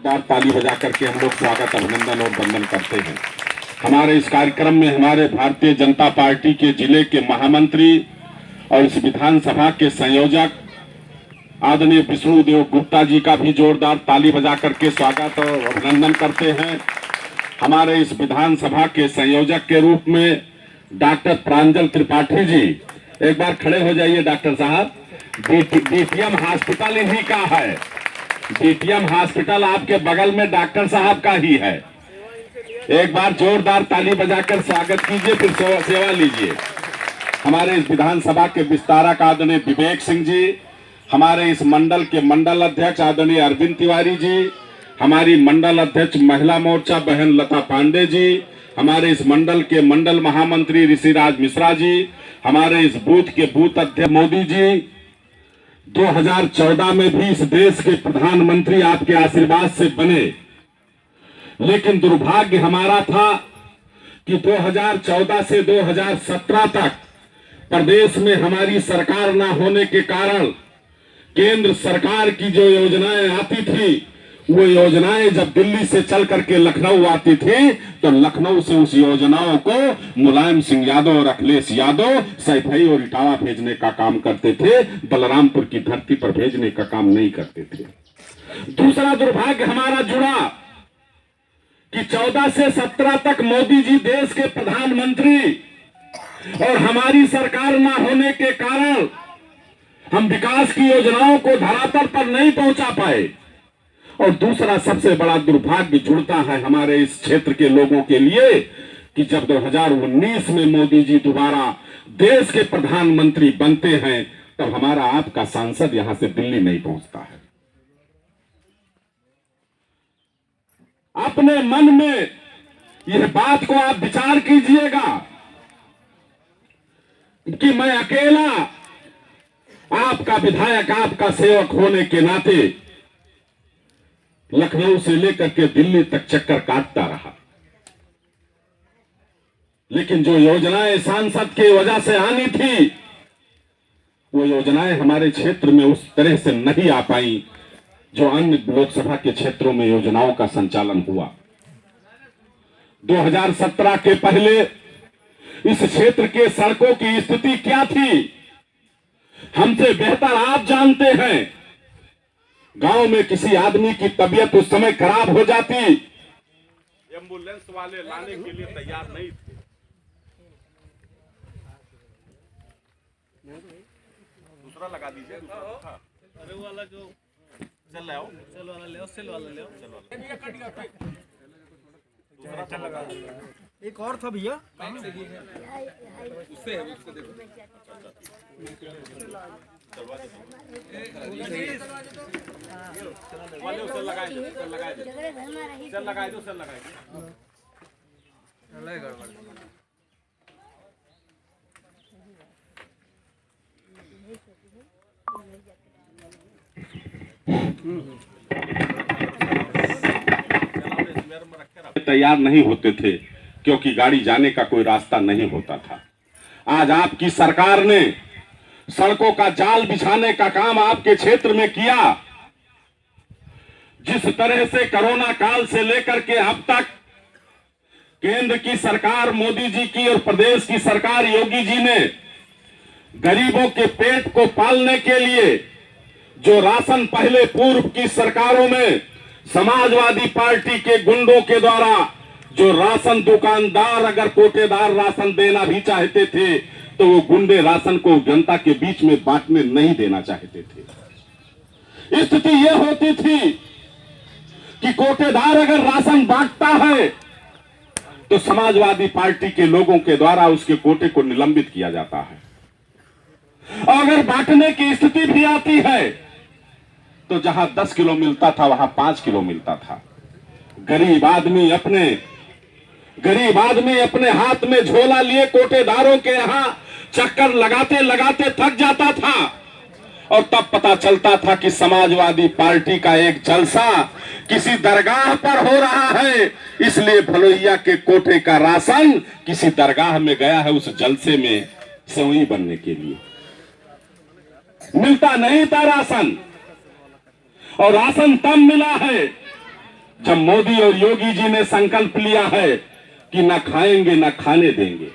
जोरदार ताली बजा करके हम लोग स्वागत अभिनंदन और वंदन करते हैं। हमारे इस कार्यक्रम में हमारे भारतीय जनता पार्टी के जिले के महामंत्री और इस विधानसभा के संयोजक आदरणीय विष्णुदेव गुप्ता जी का भी जोरदार ताली बजा करके स्वागत और अभिनंदन करते हैं। हमारे इस विधानसभा के संयोजक के रूप में डॉक्टर प्रांजल त्रिपाठी जी, एक बार खड़े हो जाइए डॉक्टर साहब। डीटीएम हॉस्पिटल इन्हीं का है, डीटीएम हॉस्पिटल आपके बगल में डॉक्टर साहब का ही है। एक बार जोरदार ताली बजाकर स्वागत कीजिए, फिर सेवा लीजिए। हमारे इस विधानसभा के विस्तारक आदरणीय विवेक सिंह जी, हमारे इस मंडल के मंडल अध्यक्ष आदरणीय अरविंद तिवारी जी, हमारी मंडल अध्यक्ष महिला मोर्चा बहन लता पांडे जी, हमारे इस मंडल के मंडल महामंत्री ऋषिराज मिश्रा जी, हमारे इस बूथ के बूथ अध्यक्ष मोदी जी। 2014 में भी इस देश के प्रधानमंत्री आपके आशीर्वाद से बने, लेकिन दुर्भाग्य हमारा था कि 2014 से 2017 तक प्रदेश में हमारी सरकार न होने के कारण केंद्र सरकार की जो योजनाएं आती थी, वो योजनाएं जब दिल्ली से चल करके लखनऊ आती थी तो लखनऊ से उस योजनाओं को मुलायम सिंह यादव और अखिलेश यादव सैफई और इटावा भेजने का काम करते थे, बलरामपुर की धरती पर भेजने का काम नहीं करते थे। दूसरा दुर्भाग्य हमारा जुड़ा कि 14 से 17 तक मोदी जी देश के प्रधानमंत्री और हमारी सरकार न होने के कारण हम विकास की योजनाओं को धरातल पर नहीं पहुंचा पाए। और दूसरा सबसे बड़ा दुर्भाग्य जुड़ता है हमारे इस क्षेत्र के लोगों के लिए कि जब 2019 में मोदी जी दोबारा देश के प्रधानमंत्री बनते हैं तब हमारा आपका सांसद यहां से दिल्ली नहीं पहुंचता है। अपने मन में यह बात को आप विचार कीजिएगा कि मैं अकेला आपका विधायक, आपका सेवक होने के नाते लखनऊ से लेकर के दिल्ली तक चक्कर काटता रहा, लेकिन जो योजनाएं सांसद की वजह से आनी थी वो योजनाएं हमारे क्षेत्र में उस तरह से नहीं आ पाई जो अन्य लोकसभा के क्षेत्रों में योजनाओं का संचालन हुआ। 2017 के पहले इस क्षेत्र के सड़कों की स्थिति क्या थी हमसे बेहतर आप जानते हैं। गांव में किसी आदमी की तबीयत उस समय खराब हो जाती, एम्बुलेंस वाले लाने के लिए तैयार नहीं थे। दूसरा लगा दीजिए, अरे वाला जो चल रहा हो, सेल वाला ले आओ, सेल वाला ले आओ, दूसरा लगा दीजिए। एक और था भैया, उससे उसको देखो, तैयार नहीं होते थे क्योंकि गाड़ी जाने का कोई रास्ता नहीं होता था। आज आपकी सरकार ने सड़कों का जाल बिछाने का काम आपके क्षेत्र में किया। जिस तरह से कोरोना काल से लेकर के अब तक केंद्र की सरकार मोदी जी की और प्रदेश की सरकार योगी जी ने गरीबों के पेट को पालने के लिए जो राशन पहले पूर्व की सरकारों में समाजवादी पार्टी के गुंडों के द्वारा जो राशन दुकानदार अगर कोटेदार राशन देना भी चाहते थे तो वो गुंडे राशन को जनता के बीच में बांटने नहीं देना चाहते थे। स्थिति ये होती थी कि कोटेदार अगर राशन बांटता है तो समाजवादी पार्टी के लोगों के द्वारा उसके कोटे को निलंबित किया जाता है। और अगर बांटने की स्थिति भी आती है तो जहां 10 किलो मिलता था वहां 5 किलो मिलता था। गरीब आदमी अपने हाथ में झोला लिए कोटेदारों के यहां चक्कर लगाते लगाते थक जाता था और तब पता चलता था कि समाजवादी पार्टी का एक जलसा किसी दरगाह पर हो रहा है, इसलिए भलोइया के कोटे का राशन किसी दरगाह में गया है उस जलसे में सेवई बनने के लिए। मिलता नहीं था राशन, और राशन तब मिला है जब मोदी और योगी जी ने संकल्प लिया है कि ना खाएंगे ना खाने देंगे,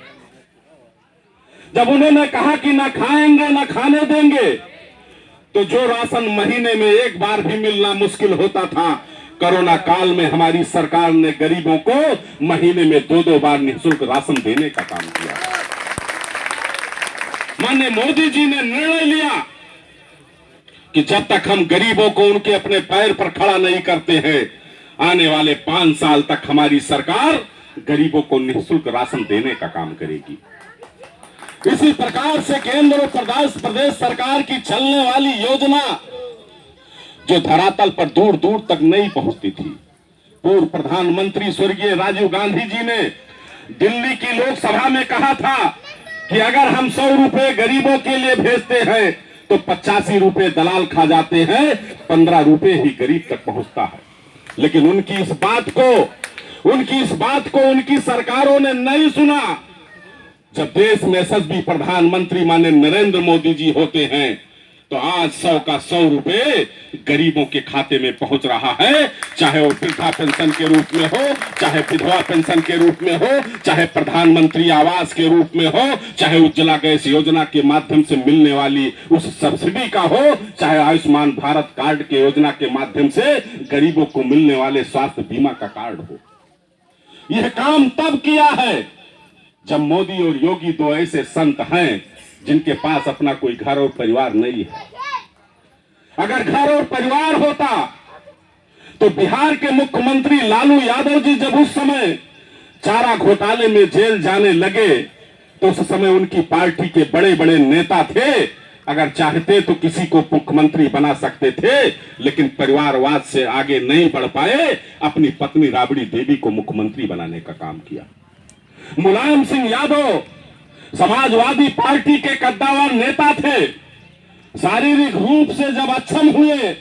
जब उन्होंने कहा कि ना खाएंगे ना खाने देंगे, तो जो राशन महीने में एक बार भी मिलना मुश्किल होता था, कोरोना काल में हमारी सरकार ने गरीबों को महीने में 2-2 बार निःशुल्क राशन देने का काम किया। माननीय मोदी जी ने निर्णय लिया कि जब तक हम गरीबों को उनके अपने पैर पर खड़ा नहीं करते हैं, आने वाले 5 साल तक हमारी सरकार गरीबों को निःशुल्क राशन देने का काम करेगी। इसी प्रकार से केंद्र और प्रदेश सरकार की चलने वाली योजना जो धरातल पर दूर दूर तक नहीं पहुंचती थी, पूर्व प्रधानमंत्री स्वर्गीय राजीव गांधी जी ने दिल्ली की लोकसभा में कहा था कि अगर हम 100 रुपए गरीबों के लिए भेजते हैं तो 85 रुपए दलाल खा जाते हैं, 15 रुपए ही गरीब तक पहुंचता है। लेकिन उनकी इस बात को उनकी सरकारों ने नहीं सुना। जब देश में यशस्वी प्रधानमंत्री माननीय नरेंद्र मोदी जी होते हैं, तो आज 100 का 100 रुपए गरीबों के खाते में पहुंच रहा है, चाहे वो वृद्धा पेंशन के रूप में हो, चाहे विधवा पेंशन के रूप में हो, चाहे प्रधानमंत्री आवास के रूप में हो, चाहे उज्ज्वला गैस योजना के माध्यम से मिलने वाली उस सब्सिडी का हो, चाहे आयुष्मान भारत कार्ड के योजना के माध्यम से गरीबों को मिलने वाले स्वास्थ्य बीमा का कार्ड हो। यह काम तब किया है जब मोदी और योगी दो ऐसे संत हैं जिनके पास अपना कोई घर और परिवार नहीं है। अगर घर और परिवार होता तो बिहार के मुख्यमंत्री लालू यादव जी जब उस समय चारा घोटाले में जेल जाने लगे, तो उस समय उनकी पार्टी के बड़े बड़े नेता थे, अगर चाहते तो किसी को मुख्यमंत्री बना सकते थे, लेकिन परिवारवाद से आगे नहीं बढ़ पाए, अपनी पत्नी राबड़ी देवी को मुख्यमंत्री बनाने का काम किया। मुलायम सिंह यादव समाजवादी पार्टी के कद्दावर नेता थे, शारीरिक रूप से जब अक्षम हुए,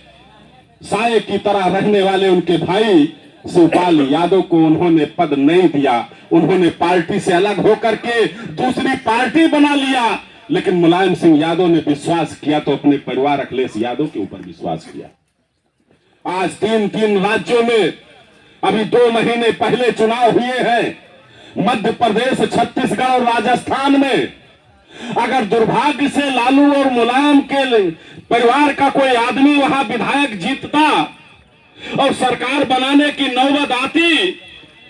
साये की तरह रहने वाले उनके भाई शिवपाल यादव को उन्होंने पद नहीं दिया, उन्होंने पार्टी से अलग होकर के दूसरी पार्टी बना लिया। लेकिन मुलायम सिंह यादव ने विश्वास किया तो अपने परिवार अखिलेश यादव के ऊपर विश्वास किया। आज 3 राज्यों में अभी 2 महीने पहले चुनाव हुए हैं, मध्य प्रदेश, छत्तीसगढ़ और राजस्थान में। अगर दुर्भाग्य से लालू और मुलायम के परिवार का कोई आदमी वहां विधायक जीतता और सरकार बनाने की नौबत आती,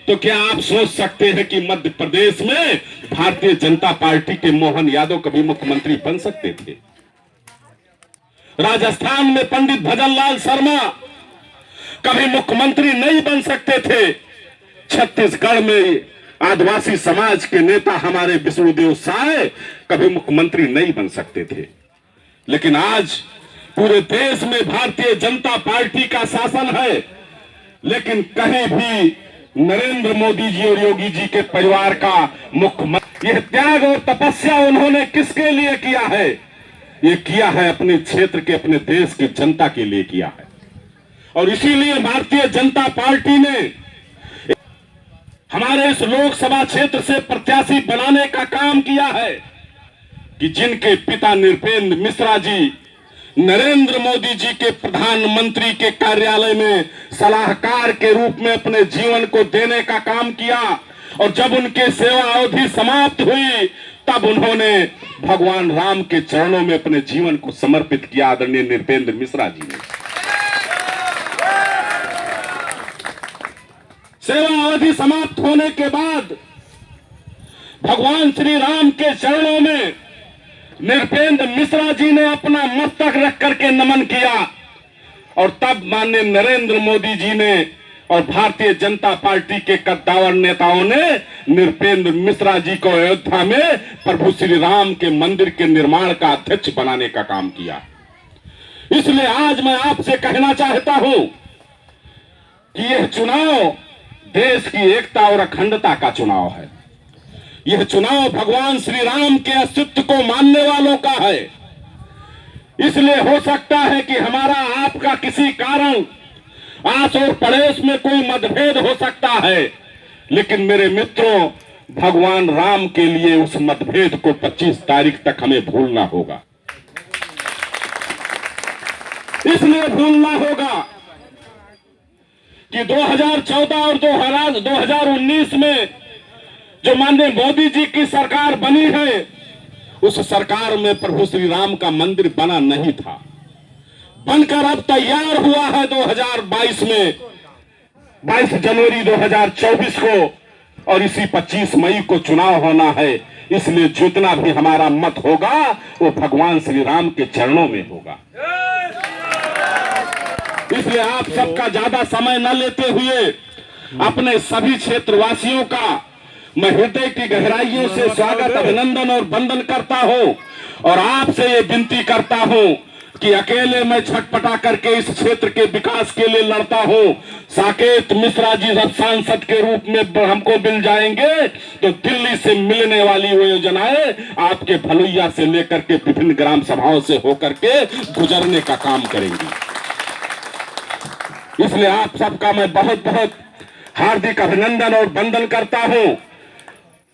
तो क्या आप सोच सकते हैं कि मध्य प्रदेश में भारतीय जनता पार्टी के मोहन यादव कभी मुख्यमंत्री बन सकते थे? राजस्थान में पंडित भजनलाल शर्मा कभी मुख्यमंत्री नहीं बन सकते थे। छत्तीसगढ़ में आदिवासी समाज के नेता हमारे विष्णुदेव साय कभी मुख्यमंत्री नहीं बन सकते थे। लेकिन आज पूरे देश में भारतीय जनता पार्टी का शासन है, लेकिन कहीं भी नरेंद्र मोदी जी और योगी जी के परिवार का मुख्यमंत्री, यह त्याग और तपस्या उन्होंने किसके लिए किया है? यह किया है अपने क्षेत्र के, अपने देश की जनता के लिए किया है। और इसीलिए भारतीय जनता पार्टी ने हमारे इस लोकसभा क्षेत्र से प्रत्याशी बनाने का काम किया है कि जिनके पिता नृपेंद्र मिश्रा जी नरेंद्र मोदी जी के प्रधानमंत्री के कार्यालय में सलाहकार के रूप में अपने जीवन को देने का काम किया, और जब उनके सेवा अवधि समाप्त हुई तब उन्होंने भगवान राम के चरणों में अपने जीवन को समर्पित किया। आदरणीय नृपेंद्र मिश्रा जी ने सेवा अवधि समाप्त होने के बाद भगवान श्री राम के चरणों में नृपेंद्र मिश्रा जी ने अपना मस्तक रख करके नमन किया, और तब माननीय नरेंद्र मोदी जी ने और भारतीय जनता पार्टी के कद्दावर नेताओं ने नृपेंद्र मिश्रा जी को अयोध्या में प्रभु श्री राम के मंदिर के निर्माण का अध्यक्ष बनाने का काम किया। इसलिए आज मैं आपसे कहना चाहता हूं कि यह चुनाव देश की एकता और अखंडता का चुनाव है। यह चुनाव भगवान श्री राम के अस्तित्व को मानने वालों का है। इसलिए हो सकता है कि हमारा आपका किसी कारण आस और पड़ोस में कोई मतभेद हो सकता है, लेकिन मेरे मित्रों, भगवान राम के लिए उस मतभेद को 25 तारीख तक हमें भूलना होगा। इसलिए भूलना होगा कि 2014 और 2019 में जो माननीय मोदी जी की सरकार बनी है, उस सरकार में प्रभु श्री राम का मंदिर बना नहीं था। बनकर अब तैयार हुआ है 2022 में, 22 जनवरी 2024 को, और इसी 25 मई को चुनाव होना है। इसलिए जितना भी हमारा मत होगा वो भगवान श्री राम के चरणों में होगा। इसलिए आप सबका ज्यादा समय न लेते हुए अपने सभी क्षेत्रवासियों का मैं हृदय की गहराइयों से स्वागत, अभिनंदन और वंदन करता हूं, और आपसे ये विनती करता हूं कि अकेले मैं छटपटा करके इस क्षेत्र के विकास के लिए लड़ता हूं। साकेत मिश्रा जी जब सांसद के रूप में हमको मिल जाएंगे तो दिल्ली से मिलने वाली वो योजनाएं आपके भलुइया से लेकर के विभिन्न ग्राम सभाओं से होकर के गुजरने का काम करेंगी। इसलिए आप सबका मैं बहुत बहुत हार्दिक अभिनंदन और वंदन करता हूं,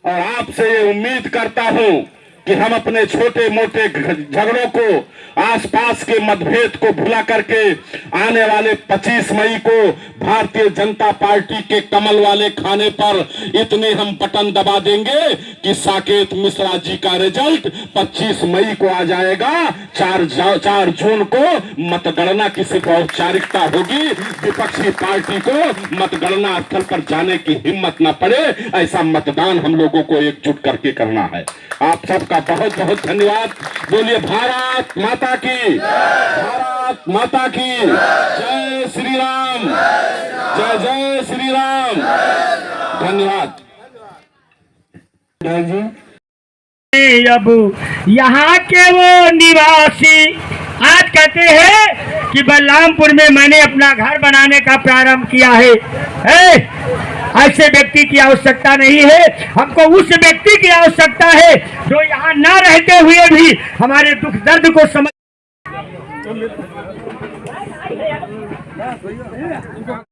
और आपसे ये उम्मीद करता हूं कि हम अपने छोटे मोटे झगड़ों को, आसपास के मतभेद को भुला करके आने वाले 25 मई को भारतीय जनता पार्टी के कमल वाले खाने पर इतने हम बटन दबा देंगे कि साकेत मिश्रा जी का रिजल्ट 25 मई को आ जाएगा। 4 जून को मतगणना की सिर्फ औपचारिकता होगी। विपक्षी पार्टी को मतगणना स्थल पर जाने की हिम्मत न पड़े, ऐसा मतदान हम लोगों को एकजुट करके करना है। आप सबका बहुत बहुत धन्यवाद। बोलिए भारत माता की, भारत माता की जय श्री राम, जय जय श्री राम। धन्यवाद। अब यहाँ के वो निवासी आज कहते हैं कि बलरामपुर में मैंने अपना घर बनाने का प्रारंभ किया है। ऐसे व्यक्ति की आवश्यकता नहीं है, हमको उस व्यक्ति की आवश्यकता है जो यहाँ न रहते हुए भी हमारे दुख दर्द को समझ